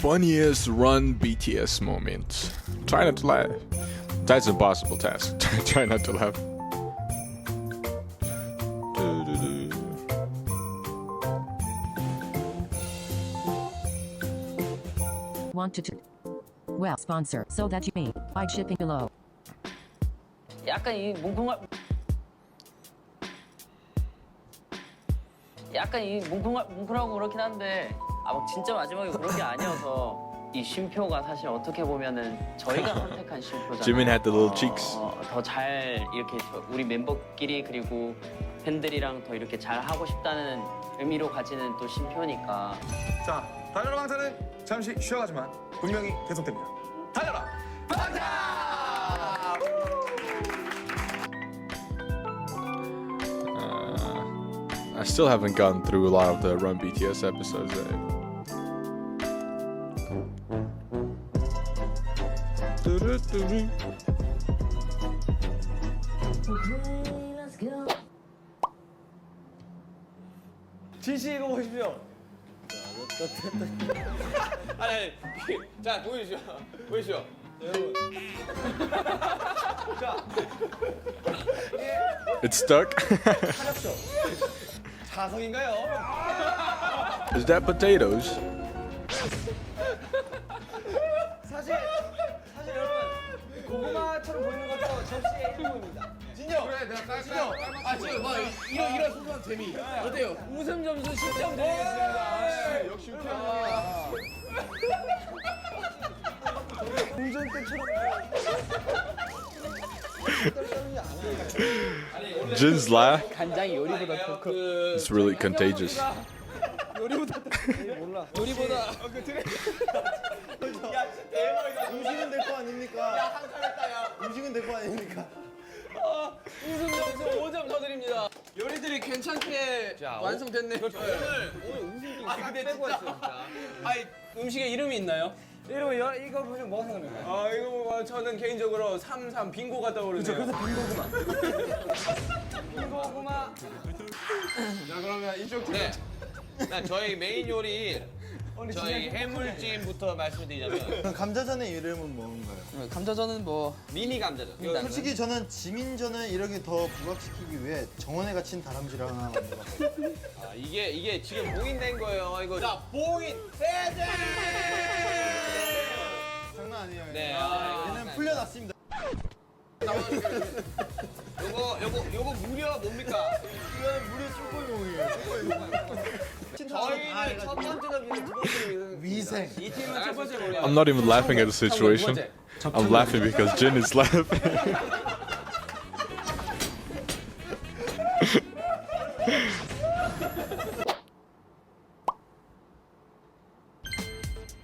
funniest run BTS moment. Try not to laugh. That's an impossible task. Try not to laugh. Want to well sponsor so that you may by shipping below. 약간 이 뭉클하고 그렇긴 한데 막 진짜 마지막에 그런 게 아니어서 이 쉼표가 사실 어떻게 보면은 저희가 선택한 쉼표잖아요. Jimin had the little cheeks. 더 잘 이렇게 우리 멤버끼리 그리고 팬들이랑 더 이렇게 잘 하고 싶다는 의미로 가지는 또 쉼표니까. 자, 달려라 방탄은 잠시 쉬어가지만 분명히 계속됩니다. 달려라 방탄! I still haven't gone through a lot of the Run BTS episodes. 진씨 이거 보십시오. 아니, 자 보여주시오. 보여주시오. 여러분. 자, It's stuck. 하십시오. 자성인가요? Is that potatoes? 사실 여러분 고구마처럼 보이는 것도 접시의 일부입니다. 진영. 그래, 내가 진영. 아, 진영, 막 이런 소소한 재미. 어때요? 웃음 점수 10점 드리겠습니다. 역시 웃겨. 운전대처럼. Jin's laugh. 간장이 요리보다 더 커. It's really contagious. 요리보다 몰라. 요리보다. 야, 대박이다. 음식은 내 거 아닙니까? 야, 한칸했다 야. 음식은 내 거 아닙니까? 웃음 점수 5점 더 드립니다. 요리들이 괜찮게 완성됐네요. 오늘 웃음 좀 근데 빼고 했어 진짜. 아니 음식에 이름이 있나요? 이름은 이거 보시면 뭐가 생각나요? 아 이거 뭐 저는 개인적으로 33 빙고가 떠오르네요. 그래서 빙고구마. 빙고구마. 자 그러면 이쪽 팀. 네. 저희 메인 요리 저희 해물찜부터 말씀드리자면 감자전의 이름은 뭔가요? 감자전은 뭐 미니 감자전. 솔직히 저는 지민전을 이렇게 더 부각시키기 위해 정원에 갇힌 다람쥐를 하나 만들었어요. 아, 이게 지금 봉인된 거예요. 이거 자 봉인 세제. 장난 아니에요. 네. 얘는 풀려났습니다. 요거 무려 뭡니까? 이거는 무료 쭈꾸미용이에요. 저희는 첫 번째는 미니, 두 번째는 위생. 이 팀은 첫 번째 뭐냐? I'm not even laughing at the situation. I'm laughing because Jin is laughing.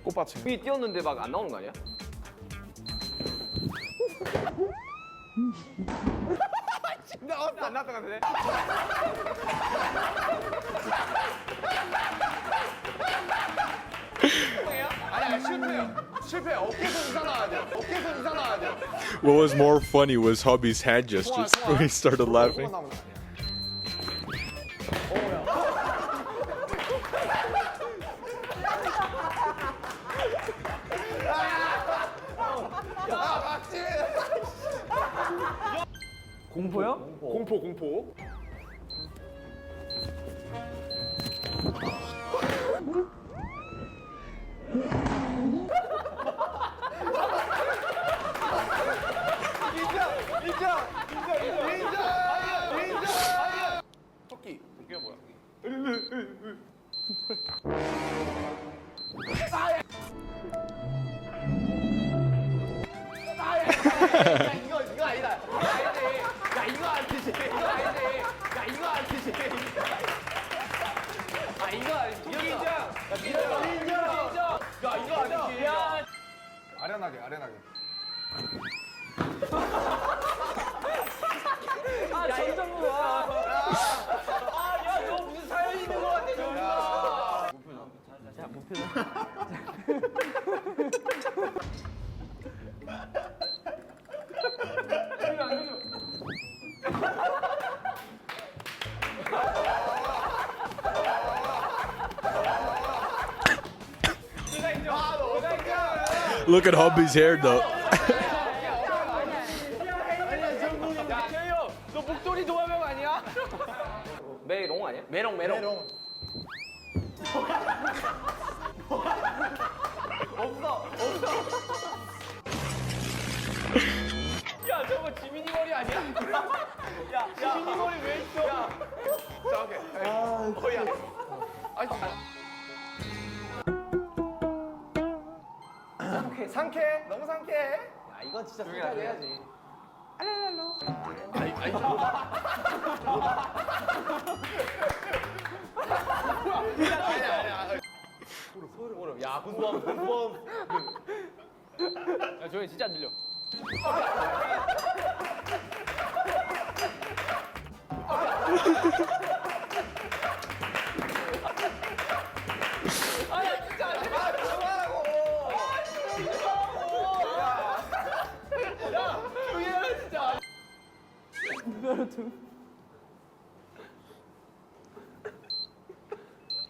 꽃받침. 이 뛰었는데 막 안 나오는 거 아니야? 안 나왔던 것 같은데? 아니 실패. 어깨에서 이상 나와야 돼. What was more funny was Hobby's hand gestures when he started laughing. 공포요? 공포. 인정. 토끼가 뭐야? 이거 아니다. 야 이거 안 되지. 야 이거 안 되지. 아 이거 아니지. 인정. 야 이거 아니지. 야. 아련하게. 아 점점 와. 아야너 무슨 사연 있는 거 같아 저기가. 자 목표는. 아, 너 Look at hubby's hair though. 야, 재효, 너 목도리 도마뱀 아니야? 메롱 아니야? 메롱. 없어. 야, 저거 지민이 머리 아니야? 야, 지민이 머리 왜 있어? 야, 자, 오케이. 야. 아니, 상쾌. 너무 상쾌해. 야, 이건 진짜 소개를 해야지. 소름. 야, 군범. 야, 조용히 진짜 안 들려.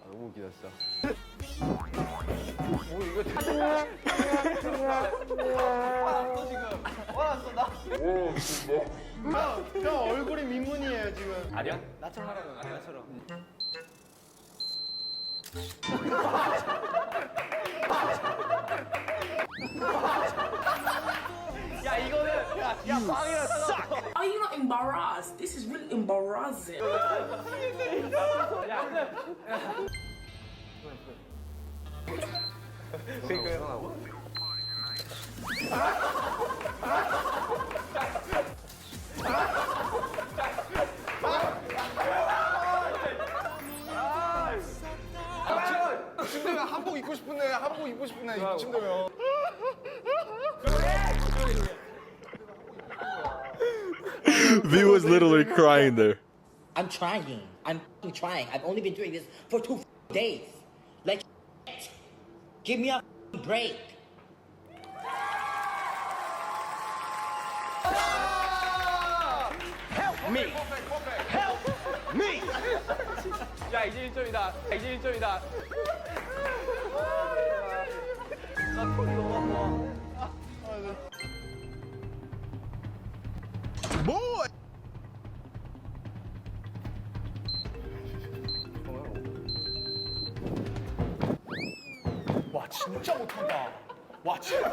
너무 웃기다 진짜. 형 얼굴이 민문이에요 지금. 아니야? 나처럼 하라고 나처럼. 야 이거는 야 빵이랑 상관없어. Are you not embarrassed? This is really embarrassing. 침대면 한복 입고 싶은데 한복 입고 싶은데 침대면. V was literally crying there. I'm trying. I'm trying. I've only been doing this for 2 days. Like, give me a break. 야 이제 1점이다. 이제 1점이다. 나 톤이 너무 아파. Boy! 와 진짜 못한다. 와 진짜.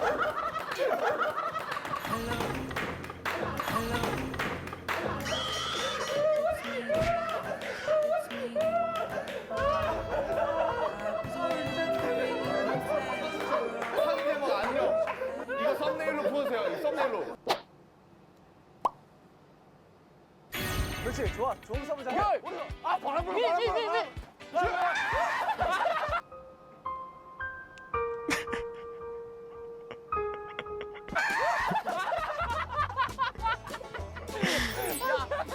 상대방 아니요. 이거 썸네일로 보세요. 이 썸네일로. 그렇지 좋아. 좋은 서브 잘해. 아 바람 불어.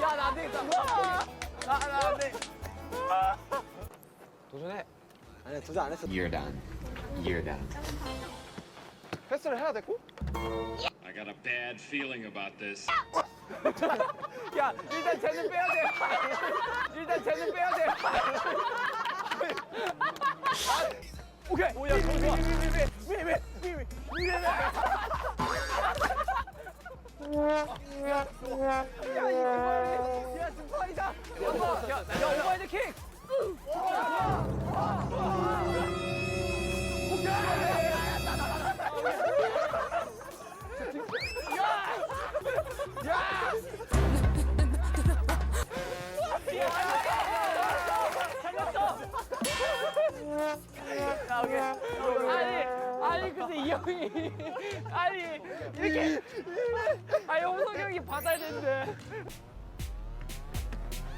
야나 안 되겠다. 나안 돼. 도전해. 아니 도전 안 했어. You're done. You're done. 패스를 해야 됐고. I got a bad feeling about this. 야 일단 쟤는 빼야 돼. 일단 쟤는 빼야 돼. 오케이. 오야 좋아. 왜. 야 스파이다. 야 오버헤드 킥. 아니 근데 이 형이 아니 이렇게 영석이 형이 받아야 되는데.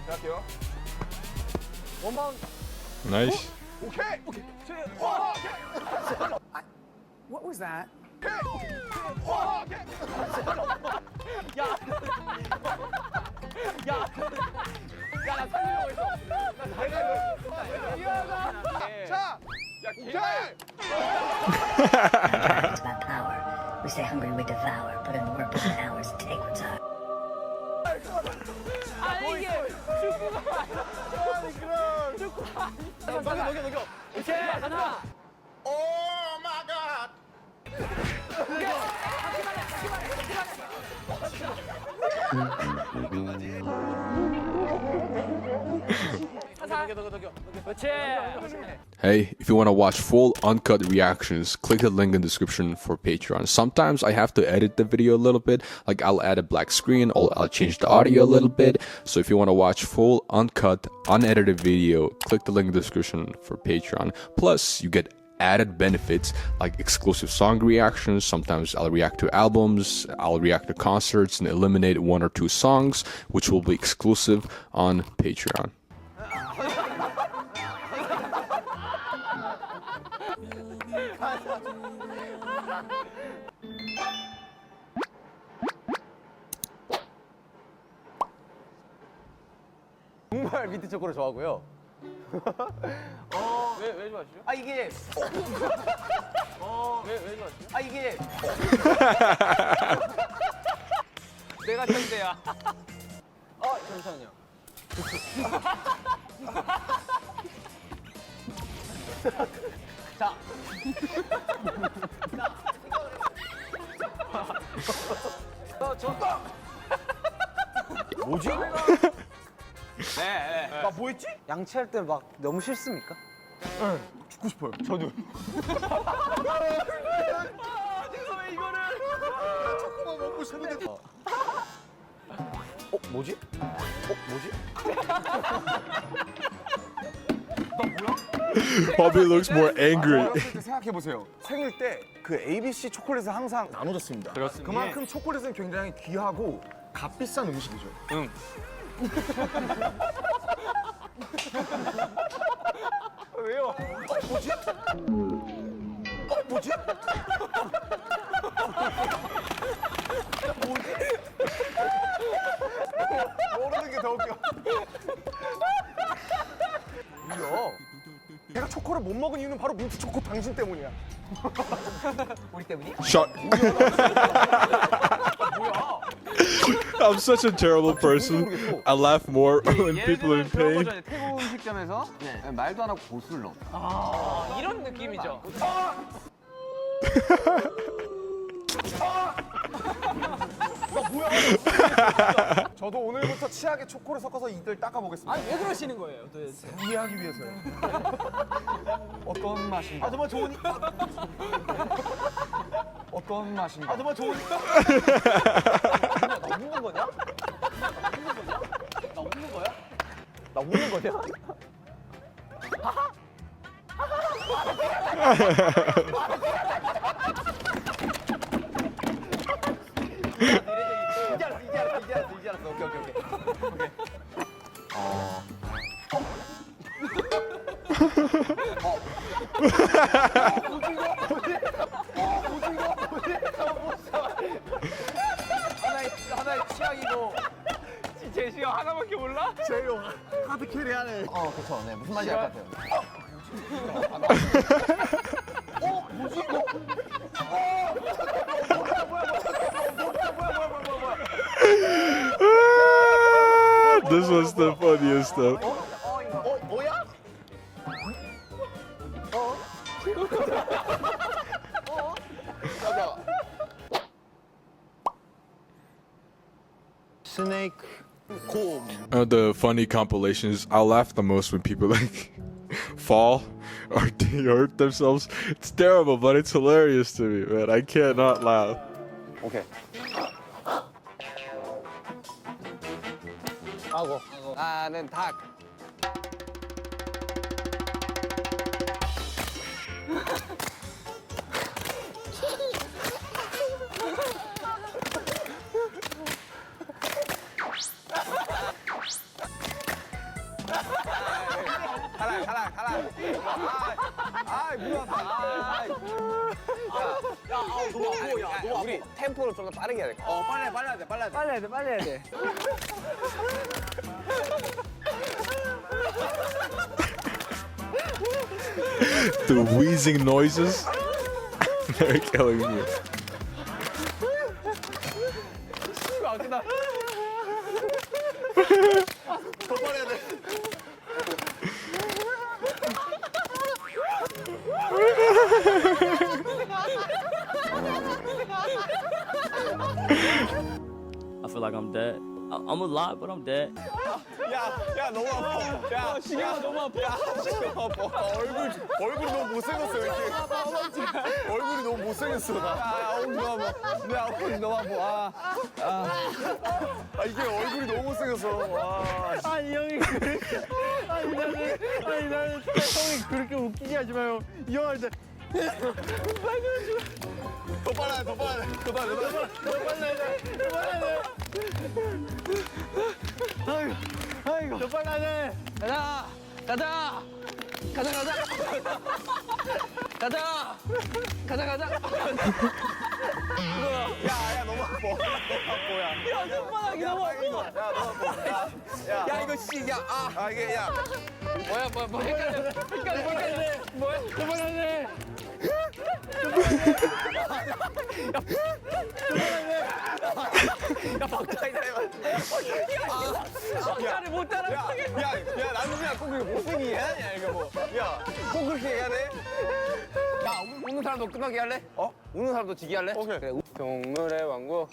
갈게요. 원바운드. Nice. 오케이. What was that? 야나 살리려고 했어. 자, 오케이. It's about power. We stay hungry, we devour. Put in the work, put in the hours, take what's ours. 아니 이게 축구가 아니야. 축구. 녹여. 오케이 하나. 오 마이 갓. Hey, if you want to watch full uncut reactions, click the link in the description for Patreon. Sometimes I have to edit the video a little bit, like I'll add a black screen or I'll change the audio a little bit. So if you want to watch full uncut, unedited video, click the link in the description for Patreon. Plus, you get added benefits like exclusive song reactions. Sometimes I'll react to albums, I'll react to concerts and eliminate 1 or 2 songs, which will be exclusive on Patreon. 정말 민트 초코를 좋아하고요. 왜 좋아하시죠? 아 이게 왜 좋아하시죠? 아 이게 내가 천재야. 잠시만요. 자. 뭐지? 네. 나 뭐했지? 양치할 때 막 너무 싫습니까? 네. 죽고 싶어요. 저도. 내가 왜 이거를? 조금만 먹고 싶은데. 뭐지? 뭐지? Bobby looks more angry. 어렸을 때 생각해 보세요. 생일 때 그 ABC 초콜릿을 항상 나눠줬습니다. 그렇습니다. 그만큼 초콜릿은 굉장히 귀하고 값비싼 음식이죠. 응. 왜요? 뭐지? 뭐지? 모르는 게 더 웃겨. 뭐야? 내가 초코를 못 먹은 이유는 바로 민트 초코 당신 때문이야. 우리 때문이? Shut. I'm such a terrible person. I laugh more when people are in pain. 태국 음식점에서 말도 안 하고 고수를 넣었다. 이런 느낌이죠. 나 뭐야? 저도 오늘부터 치약에 초코를 섞어서 이들 닦아보겠습니다. 아니 왜 그러시는 거예요 도대체? 이해하기 위해서요. 어떤 맛인가? 정말 좋으니까. 어떤 맛인가? 정말 좋으니까. 나 웃는 거냐? 나 웃는 거야? 나 웃는 거냐? 이제 알았어. 오케이. 하나의 취향이고. 제시어 하나밖에 몰라? 제요 하드 캐리하네. 그쵸. 네, 무슨 말인지 알 것 같아요. 뭐지 이거? This was the funniest stuff. 뭐야? 스네이크 곰. The funny compilations, I laugh the most when people like fall or hurt themselves. It's terrible, but it's hilarious to me, man. I can't not laugh. 오케이. 나는 닭. 가라. 야, 우리 템포를 좀 더 빠르게 해야 돼. 빨리 해야 돼. The wheezing noises, they're killing me. 더 빠르야 돼. feel like I'm dead. I'm alive, but I'm dead. 야 너무 아파. 야 시계가 너무 아파. 야 시계가 아파. 얼굴이 너무 못생겼어 왜 이렇게. 얼굴이 너무 못생겼어. 야 너무 아파. 내 앞이 너무 아파. 아 이게 얼굴이 너무 못생겼어. 와. 아니 형이 나는 형이 그렇게 웃기게 하지 마요. 이 형한테 더 빨라야 더 빨라야 돼. 더 빨라야 돼. 아이고 더 빨라야 돼. 가자. 야 너무 아파. 야 손바닥이 너무 아파. 야 이거 씨 야 이게 야. 뭐 헷갈려. 뭐야? 더 빨라야 돼. 야 박자이 박자를 못 따라. 야 남준아 꼭 이거 못생기게 해야 되냐 이거 뭐. 야꼭 그렇게 해야 돼? 야 우는 사람도 끝나게 할래? 우는 사람도 지게 할래? 오케이. 그래. 동물의 왕국.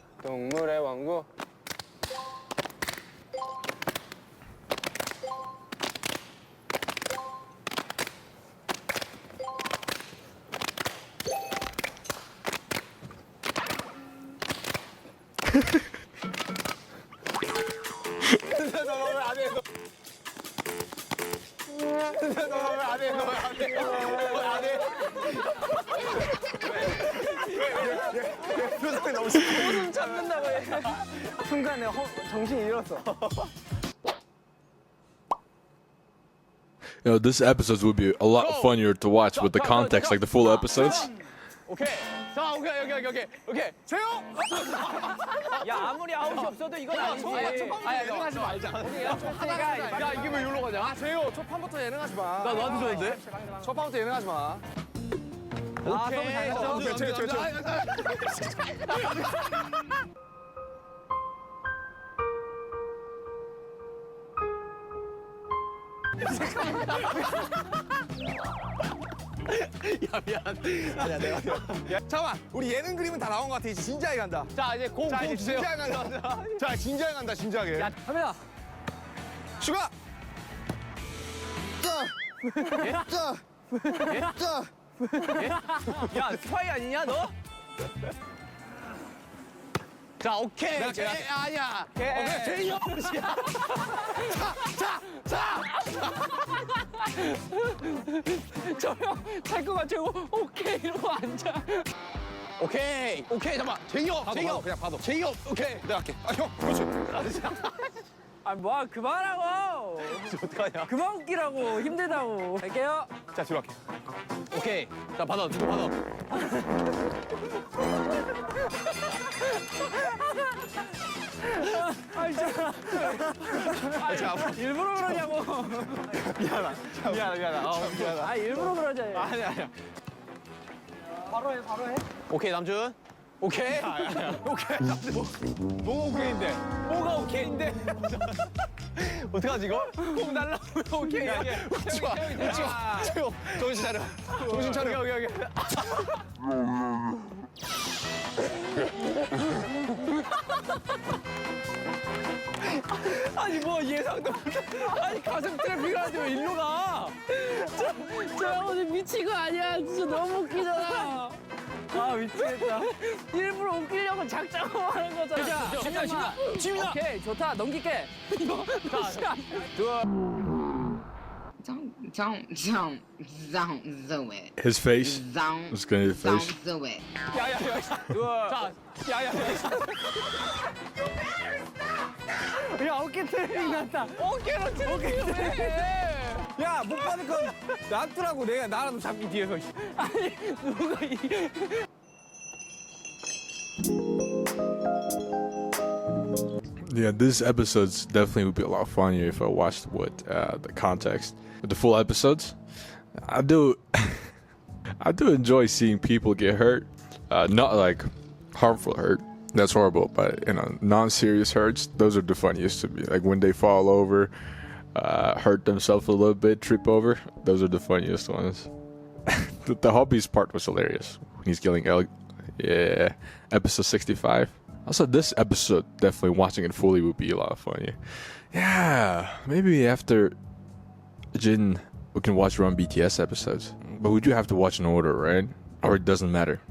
표정이 너무 웃음 참는다고 해. 순간에 정신이 잃었어. You know, this episodes would be a lot funnier to watch with the context, like the full episodes. 오케이. 자, 오케이. 재용! 야 아무리 아웃이 없어도 이건 아니지. 예능하지 말자. 야, 이게 왜 여기로 가냐? 재용, 초판부터 예능하지 마. 나 너한테 줬는데? 초판부터 예능하지 마. 오케이. 재용. 야 미안. 아니야 내가. 야 잠깐만. 우리 예능 그림은 다 나온 것 같아. 이제 진지하게 간다. 자 이제 공 주세요. 진지하게 간다. 자 진지하게 간다. 진지하게. 야 카메라. 슈가. 야 스파이 아니냐 너? 자 오케이. 아니야. 오케이. 제이 형. 자. 저형잘 것 같고 오케이 이러고 앉아. 오케이 잠깐만 제이 형 그냥 봐도 제이 형 오케이 내가 할게 형 그렇지 아 뭐야 그만하고. 어떡하냐 그만 웃기라고 힘들다고. 갈게요. 자 뒤로 할게 오케이 자 받아 뒤로 받아 일부러 그러냐고. 미안하다 일부러 그러지. 아니야 바로 해. 오케이 남준 오케이 오케이 남준 뭐가 오케이인데 뭐가 오케이인데 어떡하지 이거 공 날라오면 오케이 웃지 마 정신 차려 오케이 아니 뭐 예상도 못해. 아니 가슴 트래픽을 하지 왜 일로 가? 저 오늘 미친 거 아니야. 진짜 너무 웃기잖아. 아 미치겠다. 일부러 웃기려고 작정하고 하는 거잖아. 자, 지민아. 오케이 좋다 넘길게. 이거 자, Don't do it. His face. Don't Let's get his face. do it. 야 어깨 트래픽 났다. 어깨로 트래픽 왜? 야못 받을 건 놔두라고 내가 나라도 잡기 뒤에서 아니 누가 이? Yeah, this episodes definitely would be a lot funnier if I watched with the context. With the full episodes, I do enjoy seeing people get hurt. Not like harmful hurt. That's horrible, but non-serious hurts. Those are the funniest to me. Like when they fall over, hurt themselves a little bit, trip over. Those are the funniest ones. The hobbies part was hilarious when he's killing Elg. Yeah, episode 65. Also, this episode, definitely watching it fully would be a lot of fun. Yeah, maybe after Jin, we can watch around BTS episodes. But we do have to watch in order, right? Or it doesn't matter.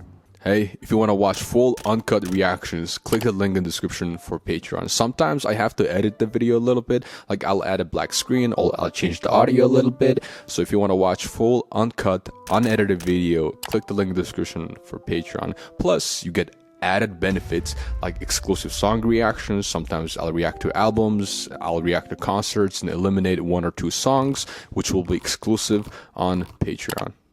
Hey, if you want to watch full uncut reactions, click the link in the description for Patreon. Sometimes I have to edit the video a little bit, like I'll add a black screen or I'll change the audio a little bit. So if you want to watch full uncut, unedited video, click the link in the description for Patreon. Plus, you get added benefits like exclusive song reactions. Sometimes I'll react to albums, I'll react to concerts and eliminate 1 or 2 songs, which will be exclusive on Patreon.